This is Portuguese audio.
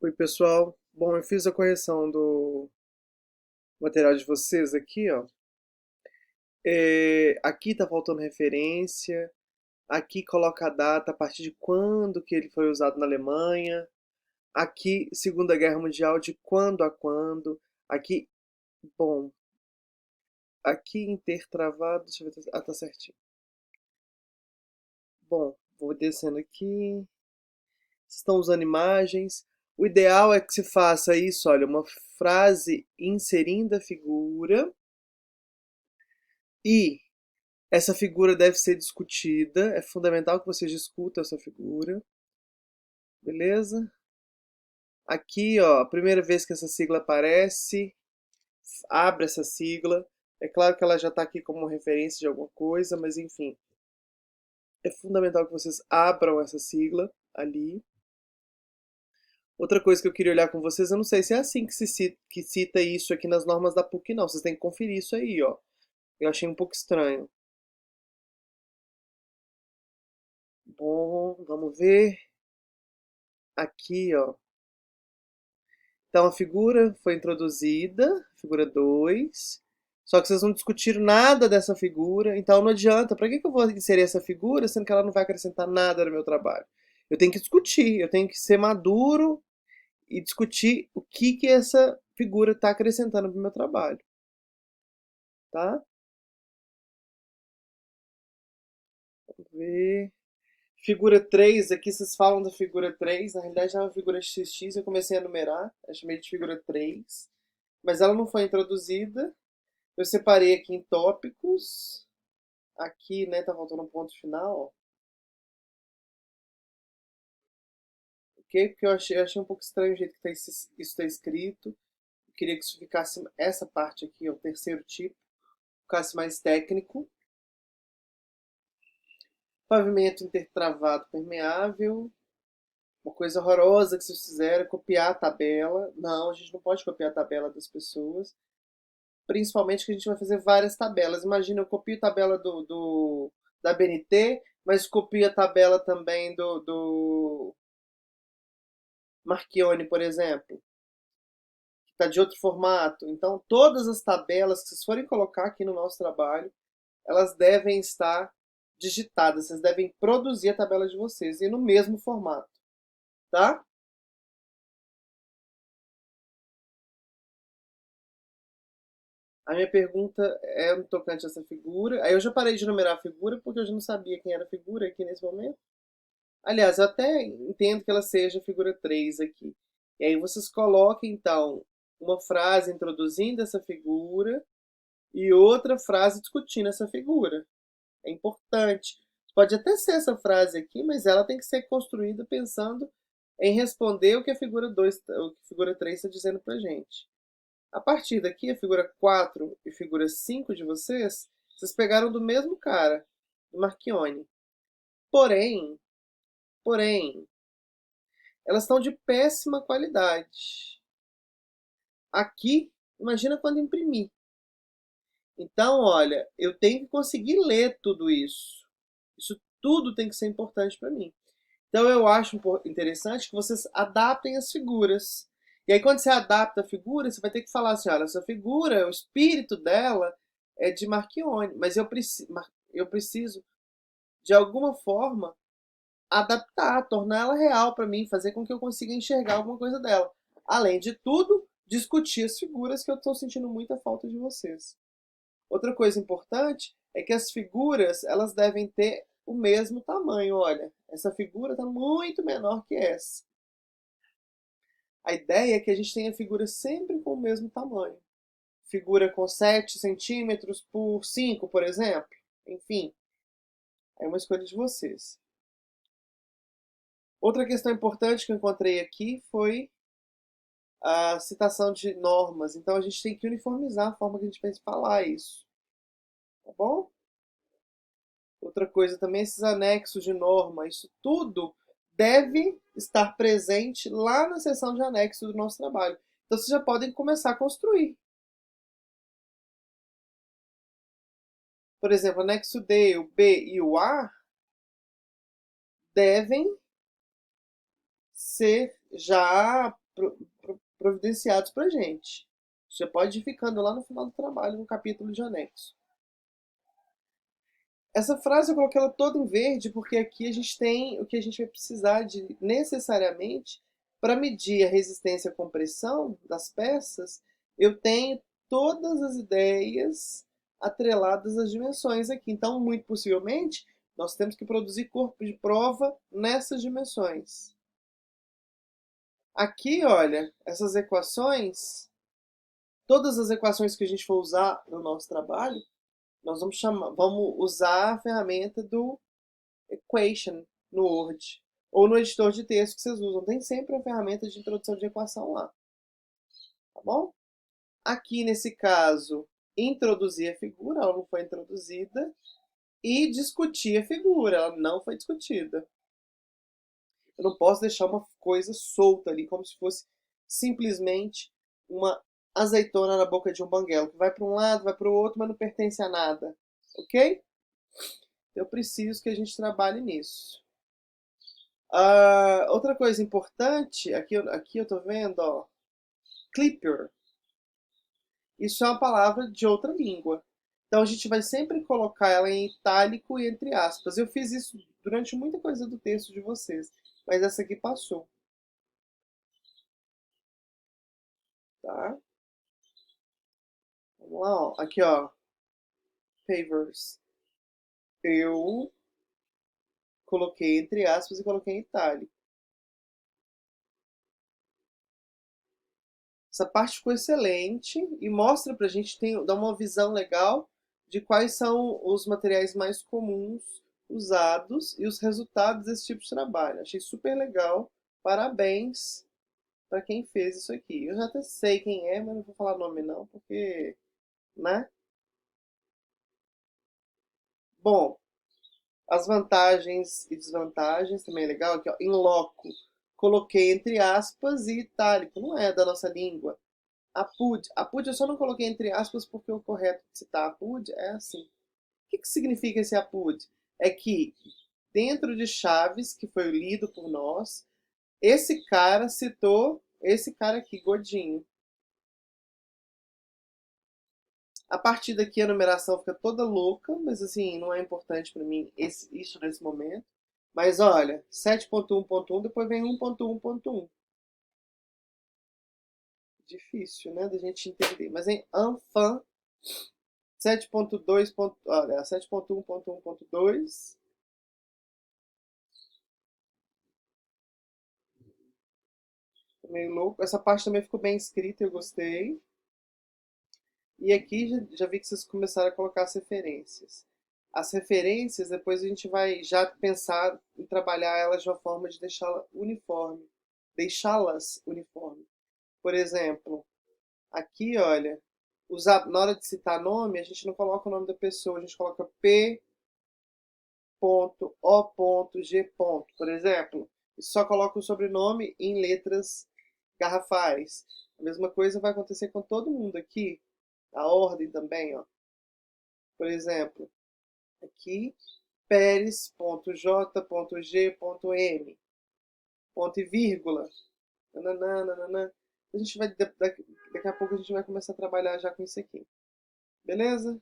Oi, pessoal. Bom, eu fiz a correção do material de vocês aqui, ó. Aqui tá faltando referência. Aqui coloca a data a partir de quando que ele foi usado na Alemanha. Aqui, Segunda Guerra Mundial, de quando a quando. Aqui, bom, aqui intertravado, deixa eu ver. Ah, tá certinho. Bom, vou descendo aqui. Vocês estão usando imagens. O ideal é que se faça isso, olha, uma frase inserindo a figura e essa figura deve ser discutida, é fundamental que vocês discutam essa figura, beleza? Aqui, ó, a primeira vez que essa sigla aparece, abre essa sigla. É claro que ela já está aqui como referência de alguma coisa, mas enfim, é fundamental que vocês abram essa sigla ali. Outra coisa que eu queria olhar com vocês, eu não sei se é assim que cita isso aqui nas normas da PUC, não. Vocês têm que conferir isso aí, ó. Eu achei um pouco estranho. Bom, vamos ver. Aqui, ó. Então a figura foi introduzida, figura 2. Só que vocês não discutiram nada dessa figura, então não adianta. Para que eu vou inserir essa figura sendo que ela não vai acrescentar nada no meu trabalho? Eu tenho que discutir, eu tenho que ser maduro e discutir o que essa figura está acrescentando para o meu trabalho, tá? Vamos ver. Figura 3, aqui vocês falam da figura 3, na realidade é uma figura XX, eu comecei a numerar, eu chamei de figura 3, mas ela não foi introduzida. Eu separei aqui em tópicos. Aqui, né, tá faltando um ponto final. Ok? Porque eu achei um pouco estranho o jeito que isso está escrito. Eu queria que isso ficasse, essa parte aqui, o terceiro tipo, ficasse mais técnico. Pavimento intertravado permeável. Uma coisa horrorosa que vocês fizeram é copiar a tabela. Não, a gente não pode copiar a tabela das pessoas. Principalmente que a gente vai fazer várias tabelas. Imagina, eu copio a tabela da BNT, mas copio a tabela também do Marchione, por exemplo, que está de outro formato. Então, todas as tabelas que vocês forem colocar aqui no nosso trabalho, elas devem estar digitadas. Vocês devem produzir a tabela de vocês e no mesmo formato, tá? A minha pergunta é no tocante a essa figura. Aí eu já parei de numerar a figura porque eu já não sabia quem era a figura aqui nesse momento. Aliás, eu até entendo que ela seja a figura 3 aqui. E aí vocês coloquem, então, uma frase introduzindo essa figura e outra frase discutindo essa figura. É importante. Pode até ser essa frase aqui, mas ela tem que ser construída pensando em responder o que a figura 2, o que a figura 3 está dizendo pra gente. A partir daqui, a figura 4 e figura 5 de vocês pegaram do mesmo cara, do Marchione. Porém, porém, elas estão de péssima qualidade. Aqui, imagina quando imprimir. Então, olha, eu tenho que conseguir ler tudo isso. Isso tudo tem que ser importante para mim. Então, eu acho interessante que vocês adaptem as figuras. E aí, quando você adapta a figura, você vai ter que falar assim: olha, essa figura, o espírito dela é de Marchione, mas eu preciso de alguma forma, adaptar, tornar ela real para mim, fazer com que eu consiga enxergar alguma coisa dela. Além de tudo, discutir as figuras que eu estou sentindo muita falta de vocês. Outra coisa importante é que as figuras elas devem ter o mesmo tamanho. Olha, essa figura está muito menor que essa. A ideia é que a gente tenha figuras sempre com o mesmo tamanho. Figura com 7 centímetros por 5, por exemplo. Enfim, é uma escolha de vocês. Outra questão importante que eu encontrei aqui foi a citação de normas. Então a gente tem que uniformizar a forma que a gente pensa falar isso. Tá bom? Outra coisa também, esses anexos de norma, isso tudo deve estar presente lá na seção de anexo do nosso trabalho. Então vocês já podem começar a construir. Por exemplo, anexo D, o B e o A devem ser já providenciados pra gente. Você pode ir ficando lá no final do trabalho, no capítulo de anexo. Essa frase eu coloquei ela toda em verde porque aqui a gente tem o que a gente vai precisar de necessariamente para medir a resistência à compressão das peças. Eu tenho todas as ideias atreladas às dimensões aqui. Então, muito possivelmente, nós temos que produzir corpo de prova nessas dimensões. Aqui, olha, essas equações, todas as equações que a gente for usar no nosso trabalho, nós vamos usar a ferramenta do Equation no Word. Ou no editor de texto que vocês usam. Tem sempre a ferramenta de introdução de equação lá. Tá bom? Aqui, nesse caso, introduzir a figura, ela não foi introduzida. E discutir a figura, ela não foi discutida. Eu não posso deixar uma coisa solta ali, como se fosse simplesmente uma azeitona na boca de um banguelo, que vai para um lado, vai para o outro, mas não pertence a nada. Ok? Eu preciso que a gente trabalhe nisso. Outra coisa importante, aqui eu tô vendo, ó, clipper. Isso é uma palavra de outra língua. Então a gente vai sempre colocar ela em itálico e entre aspas. Eu fiz isso durante muita coisa do texto de vocês, mas essa aqui passou. Tá? Vamos lá, ó. Aqui, ó. Favors. Eu coloquei entre aspas e coloquei em itálico. Essa parte ficou excelente e mostra pra gente, dá uma visão legal de quais são os materiais mais comuns usados e os resultados desse tipo de trabalho. Achei super legal. Parabéns para quem fez isso aqui. Eu já até sei quem é, mas não vou falar nome não, porque, né? Bom, as vantagens e desvantagens também é legal. Aqui, ó, in loco. Coloquei entre aspas e itálico. Não é da nossa língua. Apud. Apud eu só não coloquei entre aspas porque o correto de citar apud é assim. O que significa esse apud? É que dentro de Chaves, que foi lido por nós, esse cara citou esse cara aqui, Godinho. A partir daqui a numeração fica toda louca, mas assim, não é importante para mim isso nesse momento. Mas olha, 7.1.1, depois vem 1.1.1. Difícil, né, da gente entender. Mas em enfant, 7.2. Olha, 7.1.1.2. Meio louco. Essa parte também ficou bem escrita, eu gostei. E aqui já vi que vocês começaram a colocar as referências. As referências, depois a gente vai já pensar em trabalhar elas de uma forma de deixá-las uniforme. Deixá-las uniforme. Por exemplo, aqui, olha, na hora de citar nome, a gente não coloca o nome da pessoa, a gente coloca P.O.G. Por exemplo. E só coloca o sobrenome em letras garrafais. A mesma coisa vai acontecer com todo mundo aqui. A ordem também, ó. Por exemplo, aqui, Pérez.J.G.M. Ponto e vírgula. Nananã, nananã. A gente vai, daqui a pouco a gente vai começar a trabalhar já com isso aqui. Beleza?